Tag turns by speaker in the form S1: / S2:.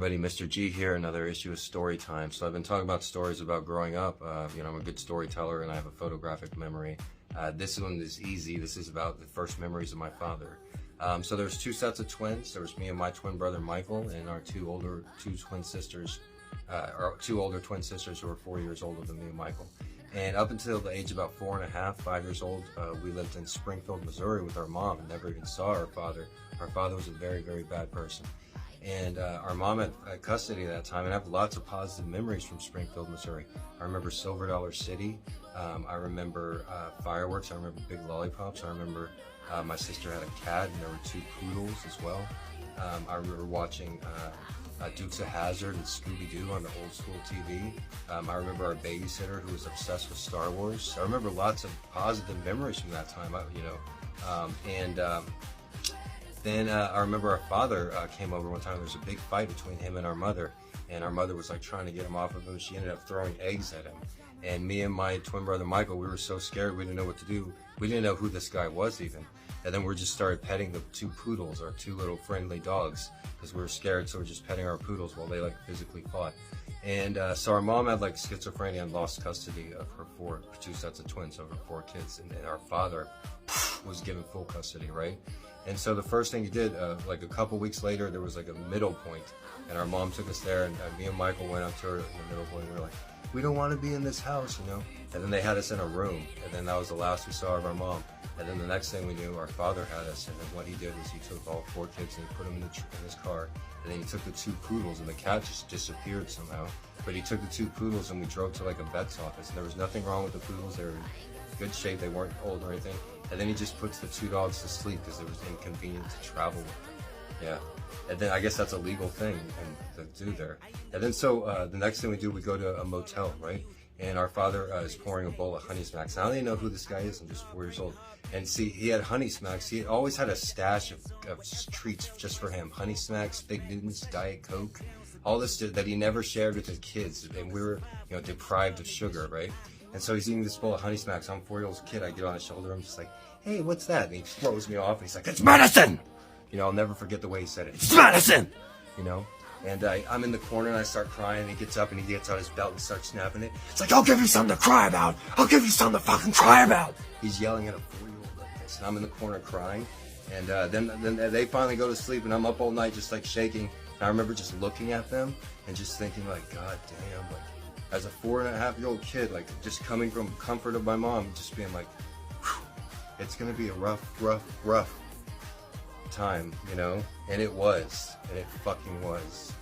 S1: everybody, Mr.G here, another issue of StoryTime. So I've been talking about stories about growing up. I'm a good storyteller and I have a photographic memory. This one is easy. This is about the first memories of my father. So there's two sets of twins. There was me and my twin brother Michael and our two older twin sisters who were 4 years older than me and Michael. And up until the age of about 4.5, 5 years old, we lived in Springfield, Missouri with our mom and never even saw our father. Our father was a very, very bad person. And our mom had custody at that time, and I have lots of positive memories from Springfield, Missouri. I remember Silver Dollar City. I remember fireworks. I remember big lollipops. I remember my sister had a cat, and there were 2 poodles as well. I remember watching Dukes of Hazzard and Scooby-Doo on the old school TV. I remember our babysitter who was obsessed with Star Wars. I remember lots of positive memories from that time, Then I remember our father came over one time. There was a big fight between him and our mother was like trying to get him off of him. She ended up throwing eggs at him. And me and my twin brother Michael, we were so scared, we didn't know what to do. We didn't know who this guy was even. And then we just started petting the 2 poodles, our 2 little friendly dogs, because we were scared, so we're just petting our poodles while they physically fought. And so our mom had schizophrenia and lost custody of her 2 sets of twins, so her 4 kids, and then our father was given full custody, right? And so the first thing he did, a couple weeks later, there was a middle point, and our mom took us there, and me and Michael went up to her in the middle point, and we were like, we don't want to be in this house, And then they had us in a room, and then that was the last we saw of our mom. And then the next thing we knew, our father had us, and then what he did was he took all 4 kids and he put them in his car, and then he took the 2 poodles, and the cat just disappeared somehow. But he took the 2 poodles, and we drove to a vet's office, and there was nothing wrong with the poodles. They were in good shape, they weren't old or anything. And then he just puts the 2 dogs to sleep because it was inconvenient to travel with them. Yeah. And then I guess that's a legal thing to do there. And then so the next thing we do, we go to a motel, right? And our father is pouring a bowl of Honey Smacks. I don't even know who this guy is. I'm just 4 years old. And see, he had Honey Smacks. He always had a stash of treats just for him. Honey Smacks, Big Newtons, Diet Coke, all this that he never shared with his kids. And we were, deprived of sugar, right? And so he's eating this bowl of Honey Smacks. I'm a 4-year-old kid. I get on his shoulder. I'm just like, hey, what's that? And he throws me off. And he's like, it's medicine! I'll never forget the way he said it. It's medicine! And I'm in the corner and I start crying. And he gets up and he gets out his belt and starts snapping it. It's like, I'll give you something to cry about. I'll give you something to fucking cry about. He's yelling at a 4-year-old like this. And I'm in the corner crying. And then they finally go to sleep. And I'm up all night just shaking. And I remember just looking at them and just thinking God damn, as a 4.5-year-old kid, just coming from comfort of my mom, just being like, whew, it's gonna be a rough time, And it was, and it fucking was.